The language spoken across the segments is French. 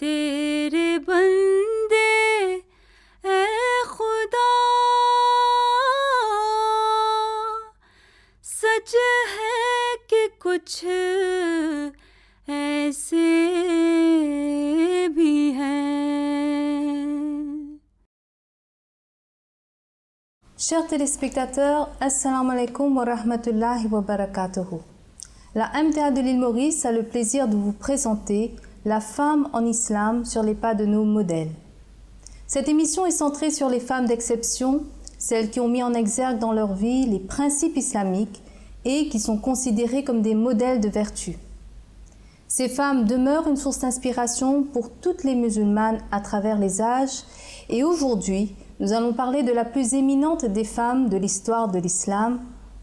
तेरे बंदे ए खुदा सच है कि कुछ ऐसे भी हैं. Chers téléspectateurs, Assalamu alaikum wa rahmatullahi wa barakatuhu. La MTA de l'île Maurice a le plaisir de vous présenter la femme en islam sur les pas de nos modèles. Cette émission est centrée sur les femmes d'exception, celles qui ont mis en exergue dans leur vie les principes islamiques et qui sont considérées comme des modèles de vertu. Ces femmes demeurent une source d'inspiration pour toutes les musulmanes à travers les âges et aujourd'hui, nous allons parler de la plus éminente des femmes de l'histoire de l'islam.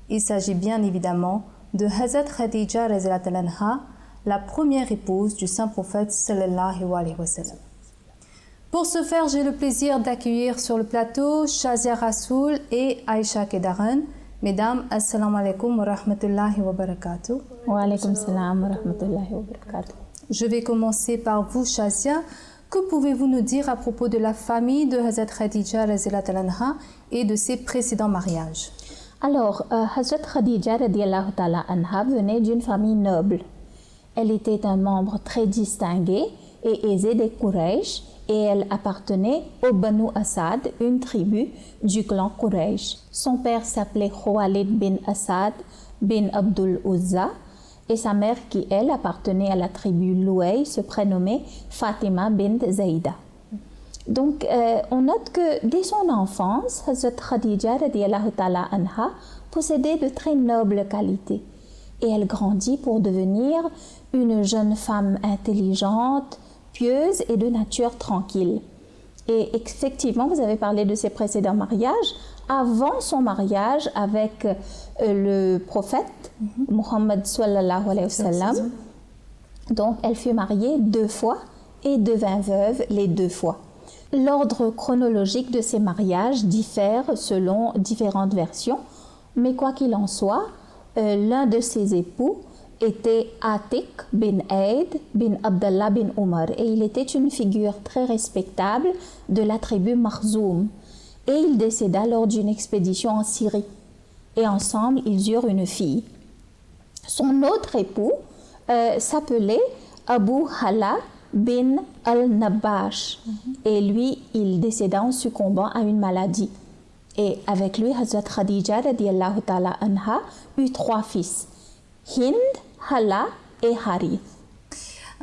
Il s'agit bien évidemment de Hazrat Khadija radhiyallahu anha, la première épouse du saint prophète sallallahu alayhi wa sallam. Pour ce faire, j'ai le plaisir d'accueillir sur le plateau Shazia Rasoul et Aïcha Kedaran. Mesdames, assalamu alaikum wa rahmatullahi wa barakatuh. Wa alaikum salam wa rahmatullahi wa barakatuh. Je vais commencer par vous, Shazia. Que pouvez-vous nous dire à propos de la famille de Hazrat Khadija radhiyallahu anha et de ses précédents mariages? Alors, Hazrat Khadija radhiyallahu ta'ala anha venait d'une famille noble. Elle était un membre très distingué et aisé des Quraysh et elle appartenait au Banu Asad, une tribu du clan Quraysh. Son père s'appelait Khuwailid bin Asad bin Abdul Uzza et sa mère, qui elle appartenait à la tribu Louay, se prénommait Fatima bint Zaïda. Donc, on note que dès son enfance, Hazrat Khadija radhiyallahu ta'ala anha possédait de très nobles qualités et elle grandit pour devenir une jeune femme intelligente, pieuse et de nature tranquille. Et effectivement, vous avez parlé de ses précédents mariages. Avant son mariage avec le prophète Muhammad sallallahu alayhi wa sallam, donc elle fut mariée 2 fois et devint veuve les 2 fois. L'ordre chronologique de ces mariages diffère selon différentes versions, mais quoi qu'il en soit, l'un de ses époux était Atiq bin Aid bin Abdallah bin Umar et il était une figure très respectable de la tribu Makhzoum et il décéda lors d'une expédition en Syrie et ensemble ils eurent une fille. Son autre époux s'appelait Abu Hala bin al-Nabash et lui il décéda en succombant à une maladie et avec lui Hazrat Khadija radhiyallahu ta'ala anha eut 3 fils, Hind, Hala et Harith.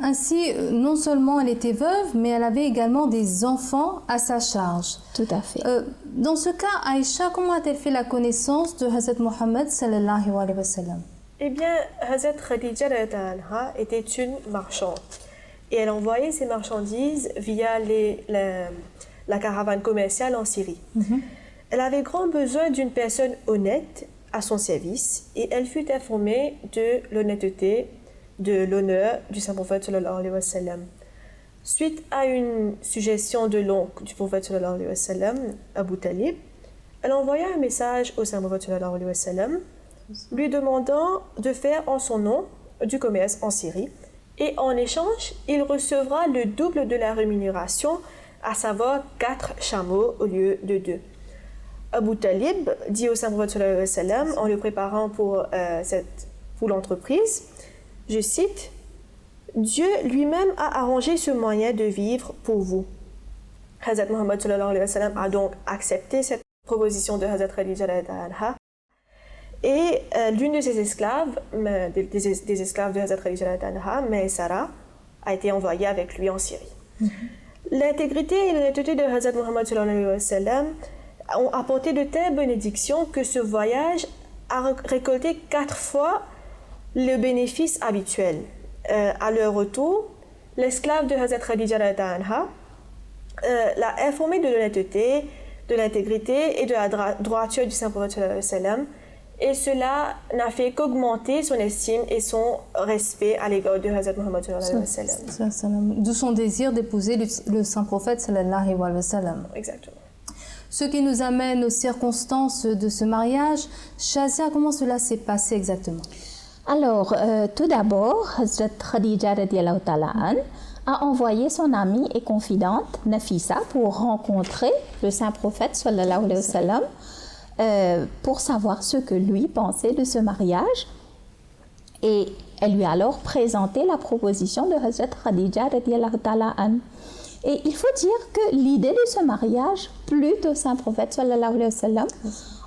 Ainsi, non seulement elle était veuve, mais elle avait également des enfants à sa charge. Tout à fait. Dans ce cas, Aïcha, comment a-t-elle fait la connaissance de Hazrat Muhammad sallallahu alayhi wa sallam? Eh bien, Hazrat Khadija radhiyallahu anha était une marchande et elle envoyait ses marchandises via la caravane commerciale en Syrie. Elle avait grand besoin d'une personne honnête à son service et elle fut informée de l'honnêteté, de l'honneur du saint prophète sallallahu alayhi wa sallam. Suite à une suggestion de l'oncle du prophète sallallahu alayhi wa sallam, Abu Talib, elle envoya un message au saint prophète sallallahu alayhi wa sallam lui demandant de faire en son nom du commerce en Syrie et en échange, il recevra le double de la rémunération, à savoir 4 chameaux au lieu de 2. Abu Talib dit au saint prophète sallallahu alayhi wa sallam en le préparant pour l'entreprise, je cite, « Dieu lui-même a arrangé ce moyen de vivre pour vous. » Hazrat Muhammad sallallahu alayhi wa sallam a donc accepté cette proposition de Hazrat Khadija radhiyallahu anha et l'une de ses esclaves, des esclaves de Hazrat Khadija radhiyallahu anha, Maysara, a été envoyée avec lui en Syrie. L'intégrité et l'honnêteté de Hazrat Muhammad sallallahu alayhi wa sallam ont apporté de telles bénédictions que ce voyage a récolté 4 fois le bénéfice habituel. À leur retour, l'esclave de Hazrat Khadija radhiyallahu anha l'a informé de l'honnêteté, de l'intégrité et de la droiture du saint prophète sallallahu alayhi wa sallam, et cela n'a fait qu'augmenter son estime et son respect à l'égard de Hazrat Muhammad sallallahu alayhi wa sallam. D'où son désir d'épouser le saint prophète sallallahu alayhi wa sallam. Exactement. Ce qui nous amène aux circonstances de ce mariage. Shazia, comment cela s'est passé exactement? Alors, tout d'abord, Hazrat Khadija radhiyallahu ta'ala an a envoyé son amie et confidente Nafisa pour rencontrer le saint prophète sallallahu alayhi wa sallam pour savoir ce que lui pensait de ce mariage. Et elle lui a alors présenté la proposition de Hazrat Khadija radiyallahu ta'ala anha. Et il faut dire que l'idée de ce mariage plut au saint prophète sallallahu alayhi wa sallam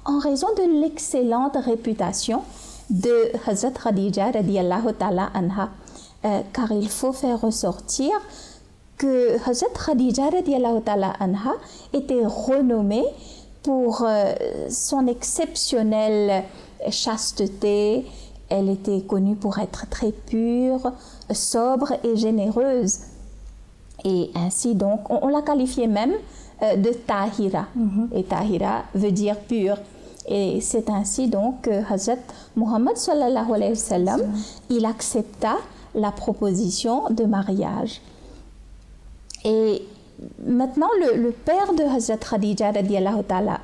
en raison de l'excellente réputation de Hazrat Khadija radiyallahu ta'ala anha. Car il faut faire ressortir que Hazrat Khadija radiyallahu ta'ala anha était renommée pour son exceptionnelle chasteté. Elle était connue pour être très pure, sobre et généreuse. Et ainsi donc, on la qualifiait même de Tahira. Et Tahira veut dire pure. Et c'est ainsi donc que Hazrat Muhammad sallallahu alayhi wa sallam, il accepta la proposition de mariage. Et maintenant, le père de Hazrat Khadija radiyallahu ta'ala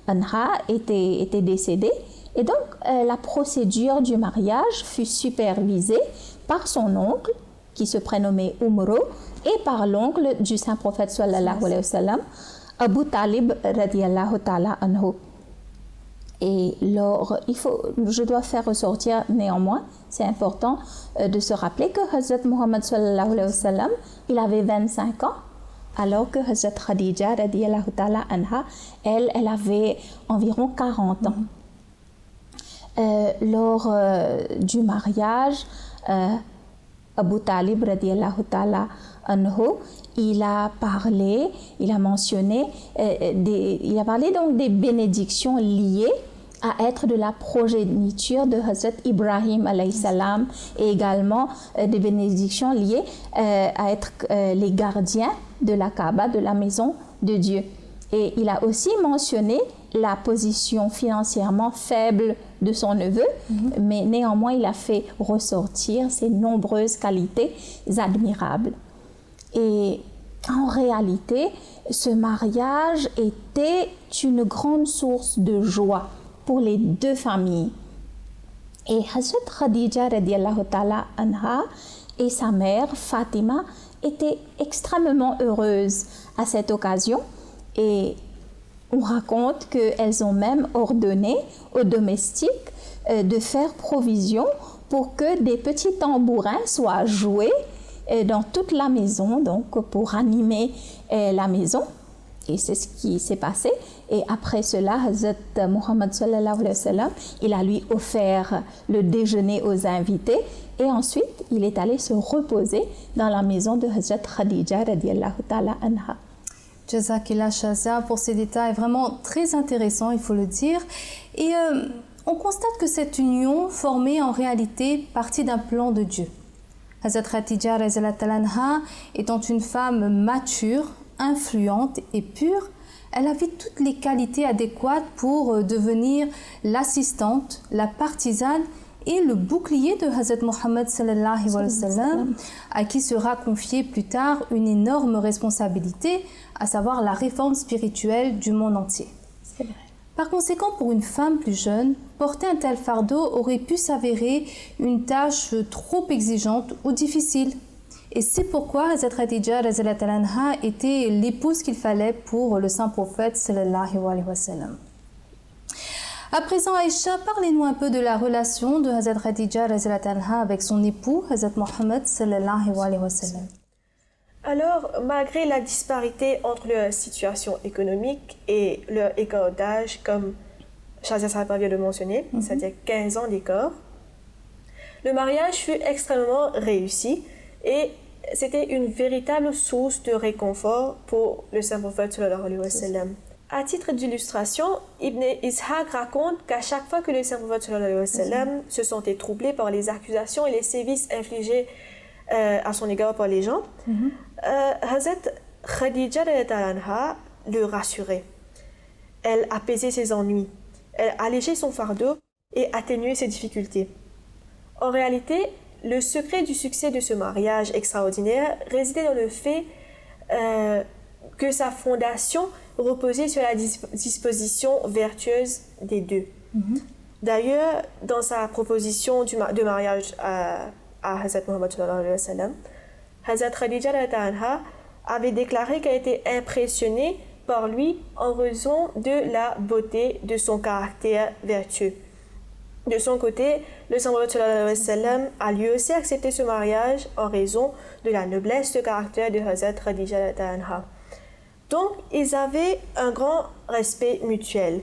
anha était décédé. Et donc, la procédure du mariage fut supervisée par son oncle, qui se prénommait Umro, et par l'oncle du saint prophète sallallahu alayhi wa sallam, Abu Talib radiyallahu ta'ala anhu. Et je dois faire ressortir néanmoins, c'est important de se rappeler que Hazrat Muhammad sallallahu alayhi wa sallam, il avait 25 ans, alors que Hazrat Khadija radiyallahu ta'ala anha, elle avait environ 40 ans. Lors du mariage, Abu Talib radiyallahu ta'ala anhu, il a parlé donc des bénédictions liées à être de la progéniture de Hazrat Ibrahim alayhi salam et également des bénédictions liées à être les gardiens de la Kaaba, de la maison de Dieu. Et il a aussi mentionné la position financièrement faible de son neveu, mais néanmoins il a fait ressortir ses nombreuses qualités admirables. Et en réalité, ce mariage était une grande source de joie pour les deux familles. Et Hazrat Khadija radiyallahu ta'ala anha et sa mère Fatima étaient extrêmement heureuses à cette occasion. Et on raconte qu'elles ont même ordonné aux domestiques de faire provision pour que des petits tambourins soient joués dans toute la maison, donc pour animer la maison. Et c'est ce qui s'est passé. Et après cela, Hazrat Muhammad sallallahu alayhi wa sallam, il a lui offert le déjeuner aux invités. Et ensuite, il est allé se reposer dans la maison de Hazrat Khadija radiyallahu ta'ala anha. Jazakillah Shazia pour ces détails vraiment très intéressants, il faut le dire. Et on constate que cette union formait en réalité partie d'un plan de Dieu. Hazrat Khadija radiyallahu anha étant une femme mature, influente et pure, elle avait toutes les qualités adéquates pour devenir l'assistante, la partisane et le bouclier de Hazrat Muhammad sallallahu alayhi wa sallam, à qui sera confiée plus tard une énorme responsabilité, à savoir la réforme spirituelle du monde entier. Par conséquent, pour une femme plus jeune, porter un tel fardeau aurait pu s'avérer une tâche trop exigeante ou difficile. Et c'est pourquoi Hazrat Khadija radiyallahu anha était l'épouse qu'il fallait pour le saint prophète sallallahu alayhi wa sallam. À présent, Aïcha, parlez-nous un peu de la relation de Hazrat Khadija radiyallahu anha avec son époux, Hazrat Muhammad sallallahu alayhi wa sallam. Alors, malgré la disparité entre leur situation économique et leur écart d'âge, comme Shazia Sarpa vient de mentionner, c'est-à-dire 15 ans d'écart, le mariage fut extrêmement réussi et c'était une véritable source de réconfort pour le saint prophète sallallahu alayhi wa sallam. À titre d'illustration, Ibn Ishaq raconte qu'à chaque fois que le saint prophète sallallahu alayhi wa sallam se sentait troublé par les accusations et les sévices infligés à son égard par les gens, Hazrat Khadija anha le rassurait. Elle apaisait ses ennuis, elle allégeait son fardeau et atténuait ses difficultés. En réalité, le secret du succès de ce mariage extraordinaire résidait dans le fait que sa fondation reposait sur la disposition vertueuse des deux. D'ailleurs, dans sa proposition de mariage à Hazrat Muhammad sallallahu alayhi wa sallam, Hazrat Khadija anha avait déclaré qu'elle était impressionnée par lui en raison de la beauté de son caractère vertueux. De son côté, le Saint-Prophète sallallahu alayhi wa sallam a lui aussi accepté ce mariage en raison de la noblesse de caractère de Hazrat Khadija anha. Donc, ils avaient un grand respect mutuel.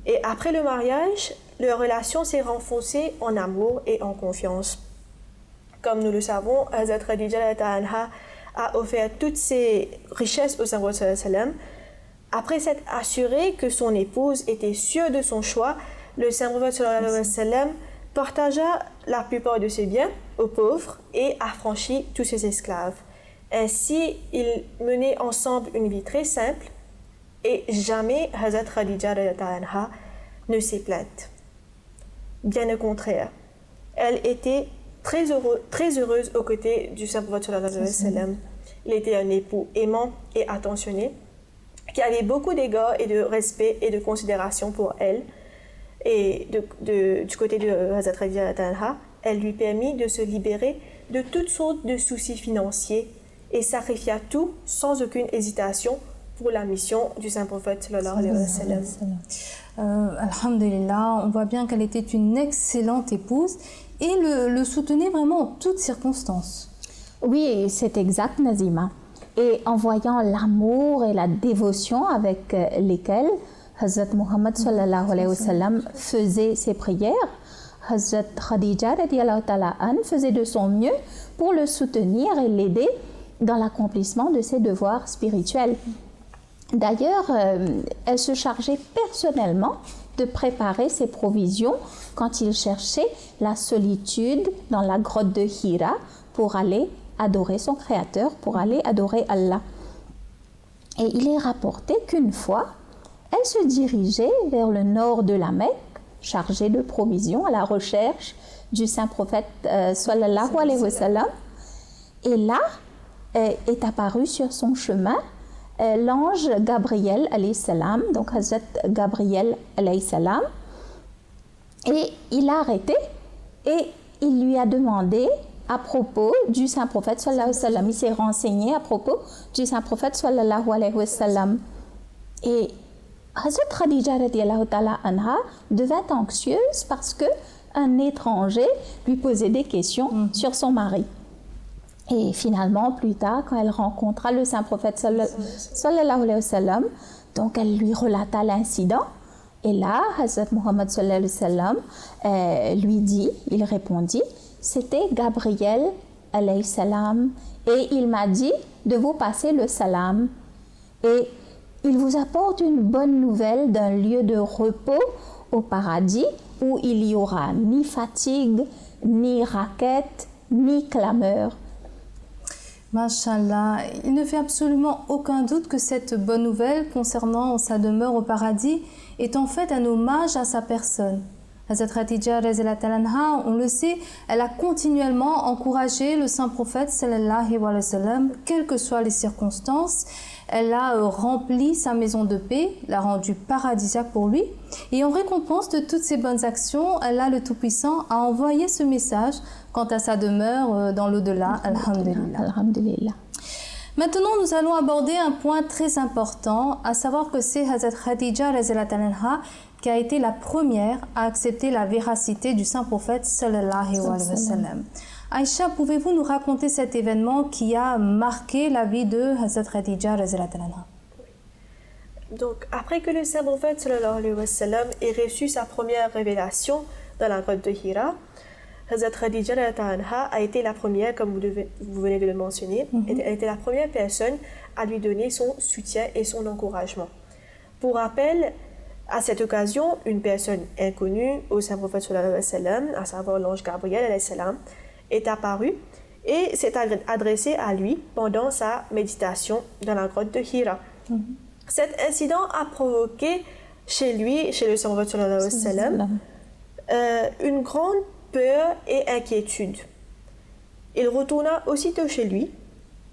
Et après le mariage, leur relation s'est renforcée en amour et en confiance. Comme nous le savons, Hazrat Khadija anha a offert toutes ses richesses au Saint-Prophète sallallahu alayhi wa sallam. Après s'être assuré que son épouse était sûre de son choix, le Saint-Prophète sallallahu alayhi wa sallam partagea la plupart de ses biens aux pauvres et affranchit tous ses esclaves. Ainsi, ils menaient ensemble une vie très simple et jamais Hazrat Khadija anha ne s'est plainte. Bien au contraire, elle était très heureuse aux côtés du Saint-Prophète sallallahu alayhi wa sallam. Il était un époux aimant et attentionné qui avait beaucoup d'égards et de respect et de considération pour elle. Et du côté de Hazrat Khadija anha, elle lui permit de se libérer de toutes sortes de soucis financiers et sacrifia tout sans aucune hésitation pour la mission du Saint-Prophète sallallahu alayhi wa sallam. Alhamdulillah, on voit bien qu'elle était une excellente épouse et le soutenait vraiment en toutes circonstances. Oui, c'est exact, Nazima. Et en voyant l'amour et la dévotion avec lesquels Hazrat Muhammad sallallahu alayhi wa sallam faisait ses prières, Hazrat Khadija radiyallahu ta'ala an faisait de son mieux pour le soutenir et l'aider dans l'accomplissement de ses devoirs spirituels. D'ailleurs, elle se chargeait personnellement de préparer ses provisions quand il cherchait la solitude dans la grotte de Hira pour aller adorer son Créateur, pour aller adorer Allah. Et il est rapporté qu'une fois, elle se dirigeait vers le nord de la Mecque, chargée de provisions à la recherche du Saint-Prophète sallallahu alayhi wa sallam. Et là, est apparu sur son chemin l'ange Gabriel alayhi salam, donc Hazrat Gabriel alayhi salam, et il l'a arrêté et il lui a demandé à propos du Saint-Prophète sallallahu alayhi wa sallam. Il s'est renseigné à propos du Saint-Prophète sallallahu alayhi wa sallam. Et Hazrat Khadija radiyallahu ta'ala anha devint anxieuse parce qu'un étranger lui posait des questions sur son mari. Et finalement, plus tard, quand elle rencontra le Saint-Prophète sallallahu alayhi wa sallam, donc elle lui relata l'incident. Et là, Hazrat Muhammad sallallahu alayhi wa sallam il répondit, c'était Gabriel alayhi salam et il m'a dit de vous passer le salam. Et il vous apporte une bonne nouvelle d'un lieu de repos au paradis où il n'y aura ni fatigue, ni raquette, ni clameur. Mashallah, il ne fait absolument aucun doute que cette bonne nouvelle concernant sa demeure au paradis est en fait un hommage à sa personne. Hazrat Khadija radhiyallahu anha, on le sait, elle a continuellement encouragé le saint prophète sallallahu alayhi wa sallam, quelles que soient les circonstances. Elle a rempli sa maison de paix, l'a rendue paradisiaque pour lui. Et en récompense de toutes ses bonnes actions, Allah le Tout-Puissant a envoyé ce message quant à sa demeure dans l'au-delà. Alhamdulillah. Alhamdulillah. Maintenant, nous allons aborder un point très important, à savoir que c'est Hazrat Khadija radhiyallahu anha qui a été la première à accepter la véracité du saint prophète sallallahu alayhi wa sallam. Aïcha, pouvez-vous nous raconter cet événement qui a marqué la vie de Hazrat Khadija radhiyallahu anha? Donc, après que le saint prophète sallallahu alayhi wa sallam ait reçu sa première révélation dans la grotte de Hira, Hazrat Khadija anha a été la première, comme vous venez de le mentionner, elle était la première personne à lui donner son soutien et son encouragement. Pour rappel, à cette occasion, une personne inconnue au saint prophète sallallahu alayhi wa sallam, à savoir l'ange Gabriel alayhi salam, est apparu et s'est adressé à lui pendant sa méditation dans la grotte de Hira. Cet incident a provoqué chez lui, chez le saint prophète sallallahu alayhi wa sallam, une grande peur et inquiétude. Il retourna aussitôt chez lui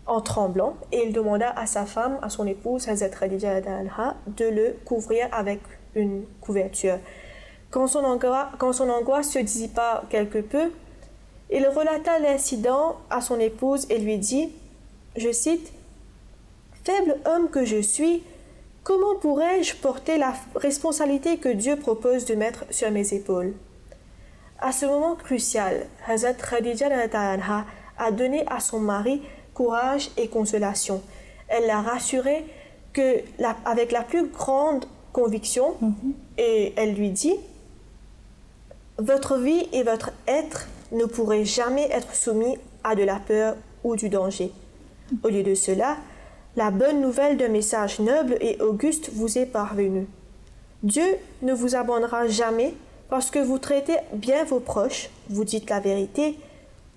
en tremblant et il demanda à sa femme, à son épouse Hazrat Khadija anha, de le couvrir avec une couverture. Quand son angoisse se dissipa quelque peu, il relata l'incident à son épouse et lui dit « je cite, « Faible homme que je suis, comment pourrais-je porter la responsabilité que Dieu propose de mettre sur mes épaules ?» À ce moment crucial, Hazrat Khadija a donné à son mari courage et consolation. Elle l'a rassuré avec la plus grande conviction et elle lui dit « Votre vie et votre être ne pourraient jamais être soumis à de la peur ou du danger. Au lieu de cela, la bonne nouvelle d'un message noble et auguste vous est parvenue. Dieu ne vous abandonnera jamais parce que vous traitez bien vos proches, vous dites la vérité,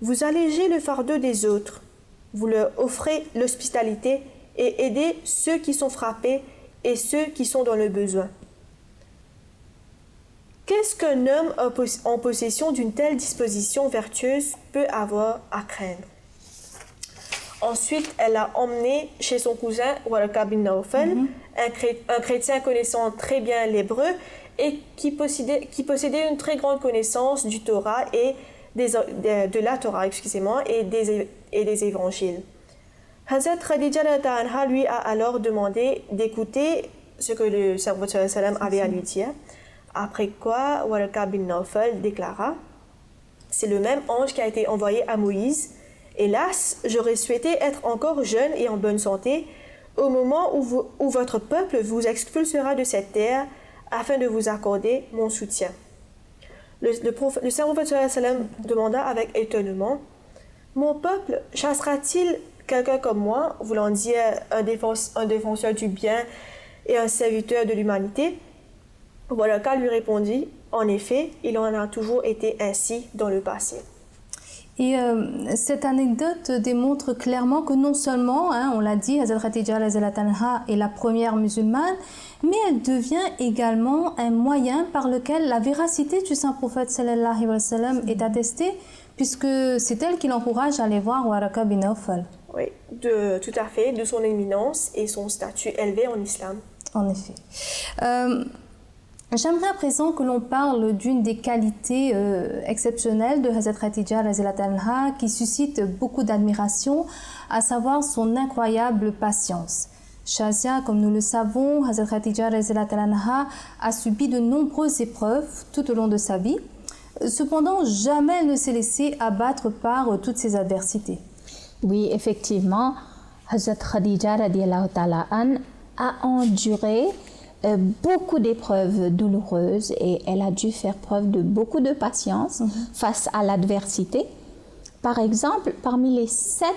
vous allégez le fardeau des autres, vous leur offrez l'hospitalité et aidez ceux qui sont frappés et ceux qui sont dans le besoin. » Qu'est-ce qu'un homme en possession d'une telle disposition vertueuse peut avoir à craindre? Ensuite, elle l'a emmené chez son cousin Warqa bin Nawfal, un chrétien connaissant très bien l'hébreu et qui possédait une très grande connaissance du Torah et de la Torah, et des évangiles. Hazrat Khadija lui a alors demandé d'écouter ce que le serviteur avait à lui dire. Après quoi, Warqa bin Nawfal déclara « C'est le même ange qui a été envoyé à Moïse. Hélas, j'aurais souhaité être encore jeune et en bonne santé au moment où votre peuple vous expulsera de cette terre afin de vous accorder mon soutien. » Le serviteur demanda avec étonnement « Mon peuple chassera-t-il quelqu'un comme moi, voulant dire un défenseur du bien et un serviteur de l'humanité ?» Warqa lui répondit « En effet, il en a toujours été ainsi dans le passé. » Et cette anecdote démontre clairement que non seulement, on l'a dit, Hazrat Khadija est la première musulmane, mais elle devient également un moyen par lequel la véracité du saint prophète sallallahu alayhi wa sallam est attestée, puisque c'est elle qui l'encourage à aller voir Warqa bin Nawfal. Oui, tout à fait, de son éminence et son statut élevé en islam. En effet. J'aimerais à présent que l'on parle d'une des qualités exceptionnelles de Hazrat Khadija qui suscite beaucoup d'admiration, à savoir son incroyable patience. Shazia, comme nous le savons, Hazrat Khadija a subi de nombreuses épreuves tout au long de sa vie. Cependant, jamais elle ne s'est laissée abattre par toutes ces adversités. Oui, effectivement, Hazrat Khadija a enduré beaucoup d'épreuves douloureuses et elle a dû faire preuve de beaucoup de patience face à l'adversité. Par exemple, parmi les 7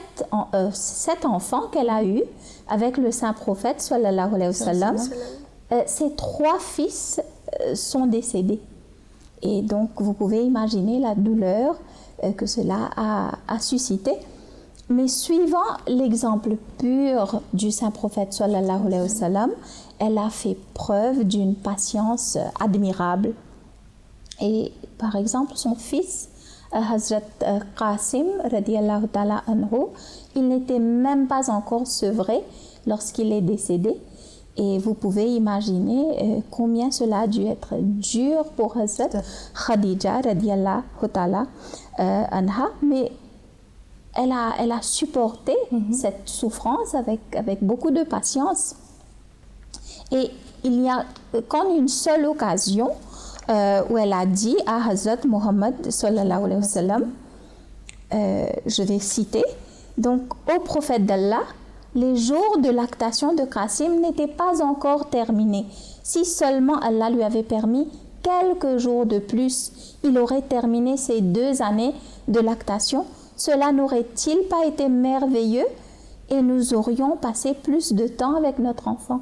enfants qu'elle a eus avec le saint prophète sallallahu alayhi wa sallam, ses 3 fils sont décédés. Et donc, vous pouvez imaginer la douleur que cela a suscité. Mais suivant l'exemple pur du saint prophète sallallahu alayhi wa sallam, elle a fait preuve d'une patience admirable. Et par exemple, son fils, Hazrat Qasim, radiallahu ta'ala anhu, il n'était même pas encore sevré lorsqu'il est décédé. Et vous pouvez imaginer combien cela a dû être dur pour Hazrat Khadija, radiallahu ta'ala anha. Mais elle a supporté cette souffrance avec beaucoup de patience. Et il n'y a qu'en une seule occasion où elle a dit à Hazrat Muhammad sallallahu alayhi wa sallam, je vais citer, donc au prophète d'Allah, les jours de lactation de Qasim n'étaient pas encore terminés. Si seulement Allah lui avait permis quelques jours de plus, il aurait terminé ces 2 années de lactation. Cela n'aurait-il pas été merveilleux et nous aurions passé plus de temps avec notre enfant?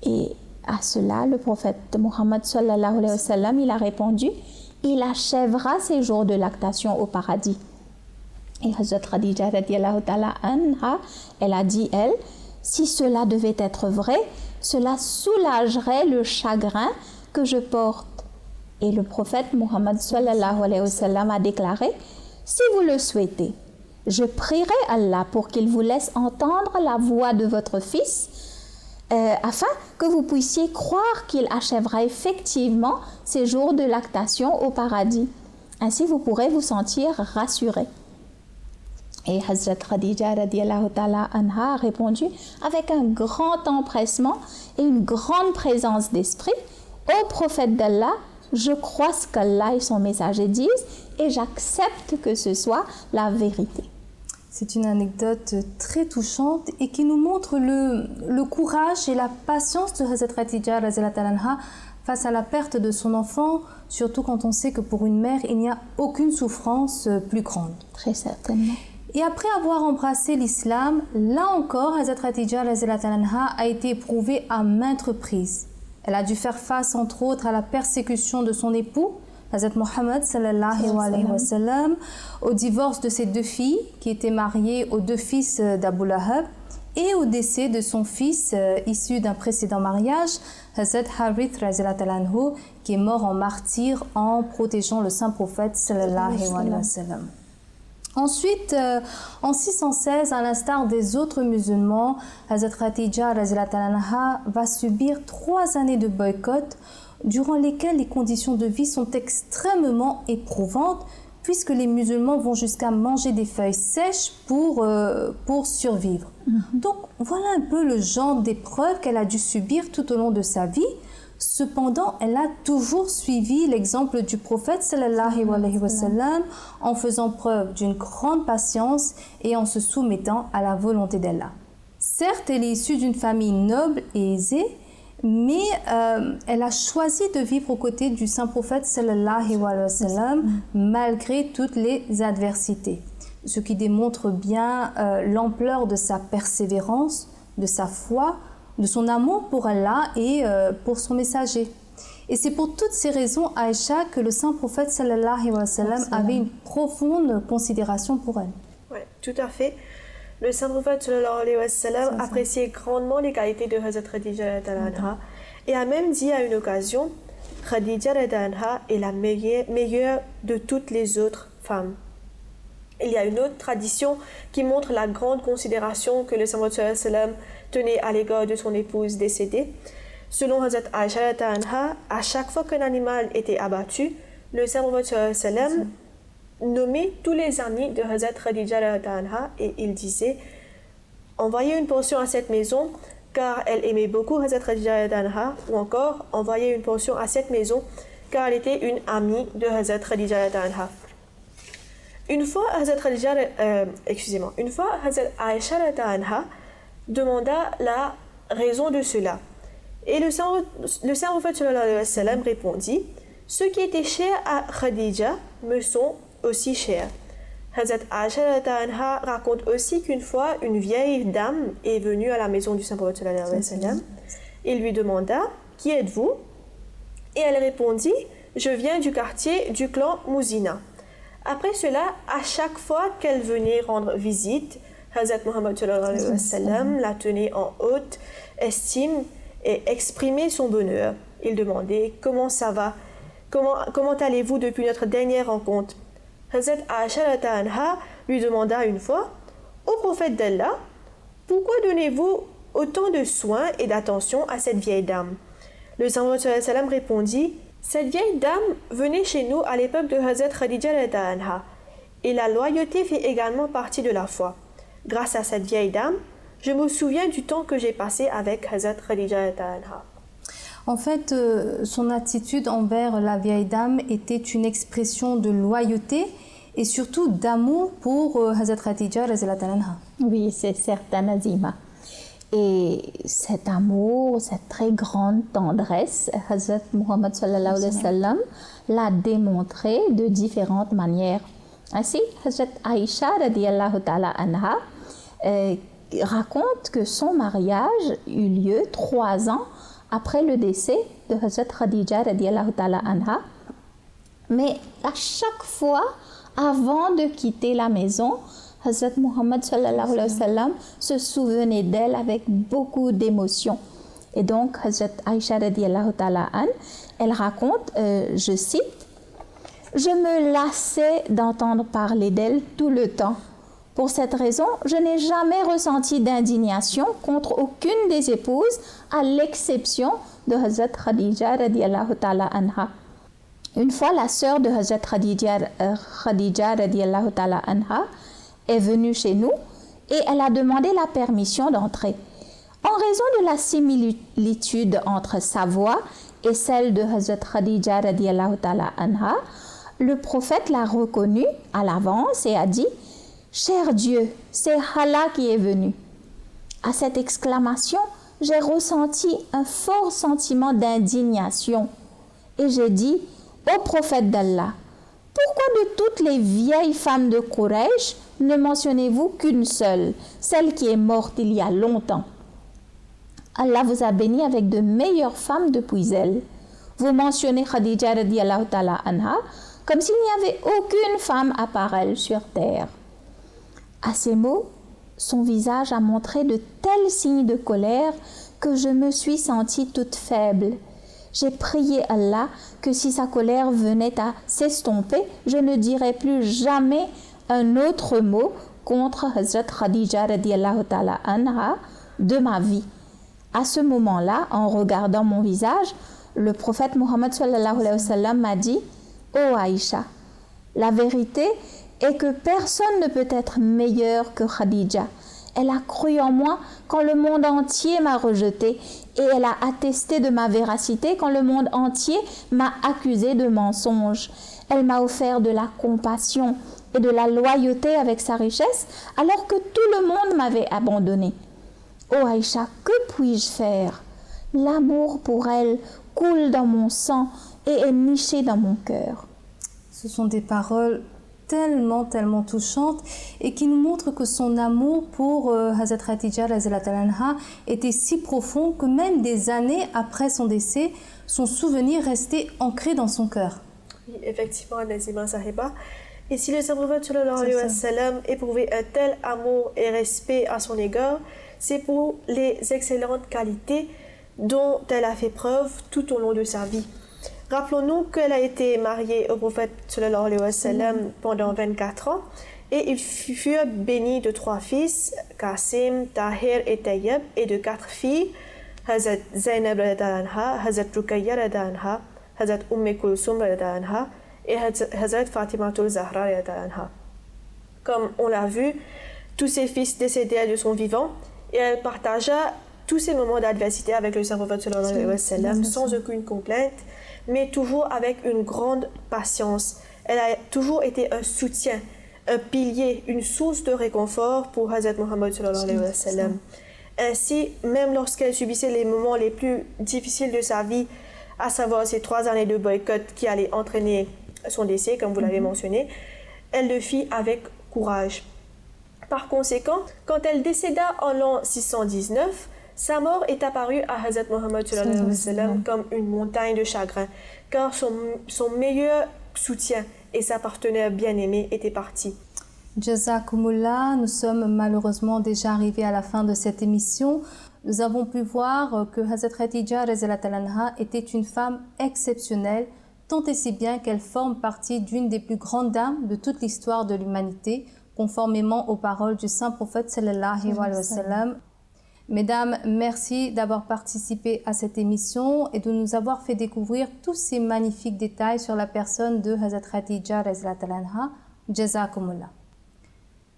Et à cela, le prophète Muhammad sallallahu alayhi wa sallam, il a répondu, il achèvera ses jours de lactation au paradis. Et Hazrat Khadija radiallahu ta'ala anha, elle a dit, elle, si cela devait être vrai, cela soulagerait le chagrin que je porte. Et le prophète Muhammad sallallahu alayhi wa sallam a déclaré, si vous le souhaitez, je prierai Allah pour qu'il vous laisse entendre la voix de votre fils, afin que vous puissiez croire qu'il achèvera effectivement ses jours de lactation au paradis. Ainsi, vous pourrez vous sentir rassuré. Et Hazrat Khadija radiallahu ta'ala anha a répondu avec un grand empressement et une grande présence d'esprit: Ô prophète d'Allah, je crois ce qu'Allah et son messager disent et j'accepte que ce soit la vérité. C'est une anecdote très touchante et qui nous montre le courage et la patience de Hazrat Khadija radiallahu ta'ala anha face à la perte de son enfant, surtout quand on sait que pour une mère, il n'y a aucune souffrance plus grande. Très certainement. Et après avoir embrassé l'islam, là encore, Hazrat Khadija radiallahu ta'ala anha a été éprouvée à maintes reprises. Elle a dû faire face, entre autres, à la persécution de son époux, Hazrat Muhammad sallallahu alayhi wa sallam, au divorce de ses 2 filles, qui étaient mariées aux 2 fils d'Abu Lahab, et au décès de son fils issu d'un précédent mariage, Hazrat Harith radiallahu ta'ala anhu, qui est mort en martyr en protégeant le saint prophète sallallahu alayhi wa sallam. Ensuite, en 616, à l'instar des autres musulmans, Hazrat Khadija radiallahu ta'ala anha va subir 3 années de boycott, durant lesquelles les conditions de vie sont extrêmement éprouvantes, puisque les musulmans vont jusqu'à manger des feuilles sèches pour survivre. Donc voilà un peu le genre d'épreuve qu'elle a dû subir tout au long de sa vie. Cependant, elle a toujours suivi l'exemple du prophète sallallahu alayhi wa sallam en faisant preuve d'une grande patience et en se soumettant à la volonté d'Allah. Certes, elle est issue d'une famille noble et aisée, mais elle a choisi de vivre aux côtés du saint prophète sallallahu alayhi wa sallam malgré toutes les adversités. Ce qui démontre bien l'ampleur de sa persévérance, de sa foi, de son amour pour Allah et pour son messager. Et c'est pour toutes ces raisons, Aïcha, que le saint prophète sallallahu alayhi wa sallam avait une profonde considération pour elle. Oui, tout à fait. Le saint prophète sallallahu alayhi wa sallam appréciait grandement les qualités de Hazrat Khadija radiallahu anha et a même dit à une occasion: Khadija radiallahu anha est la meilleure de toutes les autres femmes. Il y a une autre tradition qui montre la grande considération que le saint prophète sallallahu alayhi wa sallam tenait à l'égard de son épouse décédée. Selon Hazrat Aïcha radiallahu anha, à chaque fois qu'un animal était abattu, le saint prophète sallallahu alayhi wa sallam nommait tous les amis de Hazrat Khadija radiallahu anha et il disait: envoyez une portion à cette maison car elle aimait beaucoup Hazrat Khadija radiallahu anha, ou encore envoyez une portion à cette maison car elle était une amie de Hazrat Khadija radiallahu anha. Une fois Hazrat Aïcha radiallahu anha demanda la raison de cela. Et le saint prophète sallallahu alayhi wa sallam répondit: ceux qui étaient chers à Khadija me sont aussi chers. Hazrat Aïcha radiallahu anha raconte aussi qu'une fois, une vieille dame est venue à la maison du saint prophète sallallahu alayhi wa sallam et lui demanda: qui êtes-vous? Et elle répondit: je viens du quartier du clan Mouzina. Après cela, à chaque fois qu'elle venait rendre visite, Hazrat Muhammad sallallahu alayhi wa sallam la tenait en haute estime et exprimait son bonheur. Il demandait: comment ça va? Comment allez-vous depuis notre dernière rencontre? Hazrat Aïcha radiallahu anha lui demanda une fois: ô prophète d'Allah, pourquoi donnez-vous autant de soins et d'attention à cette vieille dame? Le saint prophète sallallahu alayhi wa sallam répondit: cette vieille dame venait chez nous à l'époque de Hazrat Khadija radiallahu anha, et la loyauté fait également partie de la foi. Grâce à cette vieille dame, je me souviens du temps que j'ai passé avec Hazrat Khadija radiallahu anha. En fait, son attitude envers la vieille dame était une expression de loyauté et surtout d'amour pour Hazrat Khadija radiallahu anha. Oui, c'est certain, Nazima. Et cet amour, cette très grande tendresse, Hazrat Muhammad sallallahu alayhi wa sallam l'a démontré de différentes manières. Ainsi, Hazrat Aïcha radiallahu ta'ala anha raconte que son mariage eut lieu 3 ans après le décès de Hazrat Khadija radiallahu ta'ala anha. Mais à chaque fois, avant de quitter la maison, Hazrat Muhammad sallallahu alayhi wa sallam se souvenait d'elle avec beaucoup d'émotion. Et donc, Hazrat Aïcha radiallahu ta'ala anha, elle raconte, je cite: je me lassais d'entendre parler d'elle tout le temps. Pour cette raison, je n'ai jamais ressenti d'indignation contre aucune des épouses, à l'exception de Hazrat Khadija radiallahu ta'ala anha. Une fois, la sœur de Hazrat Khadija radiallahu ta'ala anha est venue chez nous et elle a demandé la permission d'entrer. En raison de la similitude entre sa voix et celle de Hazrat Khadija radiallahu ta'ala anha, le prophète l'a reconnue à l'avance et a dit « Cher Dieu, c'est Allah qui est venu ». À cette exclamation, j'ai ressenti un fort sentiment d'indignation et j'ai dit au prophète d'Allah, pourquoi de toutes les vieilles femmes de Quraysh ne mentionnez-vous qu'une seule, celle qui est morte il y a longtemps? Allah vous a béni avec de meilleures femmes depuis elle. Vous mentionnez Khadija radiallahu ta'ala anha comme s'il n'y avait aucune femme à part elle sur terre. À ces mots, son visage a montré de tels signes de colère que je me suis sentie toute faible. J'ai prié Allah que si sa colère venait à s'estomper, je ne dirais plus jamais un autre mot contre Hazrat Khadija radiallahu ta'ala anha de ma vie. À ce moment-là, en regardant mon visage, le prophète Mohammed sallallahu alayhi wa sallam m'a dit « Oh Aïcha, la vérité est que personne ne peut être meilleur que Khadija. Elle a cru en moi quand le monde entier m'a rejeté et elle a attesté de ma véracité quand le monde entier m'a accusé de mensonge. Elle m'a offert de la compassion et de la loyauté avec sa richesse alors que tout le monde m'avait abandonné. Oh Aïcha, que puis-je faire? L'amour pour elle coule dans mon sang et est niché dans mon cœur. » Ce sont des paroles tellement touchantes et qui nous montrent que son amour pour Hazrat Khadija anha était si profond que même des années après son décès, son souvenir restait ancré dans son cœur. Oui, effectivement, Nazima Sahiba. Et si le prophète sallallahu alayhi wa sallam éprouvait un tel amour et respect à son égard, c'est pour les excellentes qualités dont elle a fait preuve tout au long de sa vie. Rappelons-nous qu'elle a été mariée au prophète sallallahu alayhi wa sallam pendant 24 ans et ils furent bénis de 3 fils, Qasim, Tahir et Tayyib, et de 4 filles, Hazrat Zainab radhiyallahu anha, Hazrat Ruqayya radhiyallahu anha, Hazrat Kulsum radhiyallahu anha et Hazrat Fatimatul Zahra radhiyallahu anha. Comme on l'a vu, tous ses fils décédèrent de son vivant et elle partagea tous ces moments d'adversité avec le prophète sallallahu alayhi wa sallam sans aucune complainte, mais toujours avec une grande patience. Elle a toujours été un soutien, un pilier, une source de réconfort pour Hazrat Muhammad sallallahu alayhi wa sallam. Ainsi, même lorsqu'elle subissait les moments les plus difficiles de sa vie, à savoir ces 3 années de boycott qui allaient entraîner son décès, comme vous l'avez mentionné, elle le fit avec courage. Par conséquent, quand elle décéda en l'an 619, sa mort est apparue à Hazrat Muhammad sallallahu alayhi wa sallam comme une montagne de chagrin, car son meilleur soutien et sa partenaire bien-aimée étaient partis. Jazakumullah, nous sommes malheureusement déjà arrivés à la fin de cette émission. Nous avons pu voir que Hazrat Khadija anha était une femme exceptionnelle, tant et si bien qu'elle forme partie d'une des plus grandes dames de toute l'histoire de l'humanité, conformément aux paroles du saint prophète sallallahu alayhi wa sallam. Mesdames, merci d'avoir participé à cette émission et de nous avoir fait découvrir tous ces magnifiques détails sur la personne de Hazrat Khadija anha. Jazakumullah.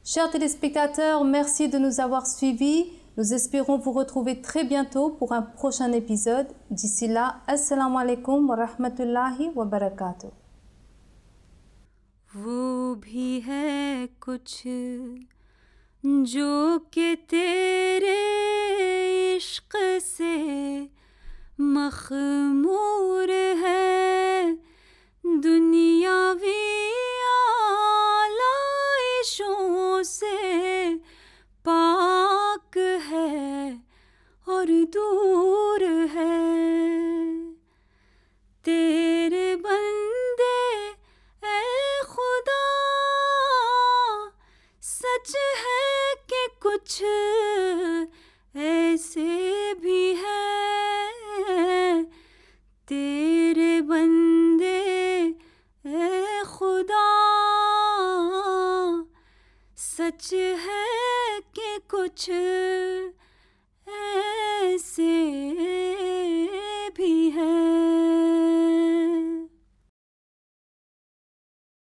Chers téléspectateurs, merci de nous avoir suivis. Nous espérons vous retrouver très bientôt pour un prochain épisode. D'ici là, assalamu alaikum wa rahmatullahi wa barakatuh. वो भी है कुछ जो कि तेरे इश्क से मखमूर है दुनियावी आलाइशों से पाक है और दूर है तेरे बंदे ऐ खुदा सच है कि कुछ ऐसे भी हैं तेरे बंदे ऐ खुदा सच है कि कुछ ऐसे भी हैं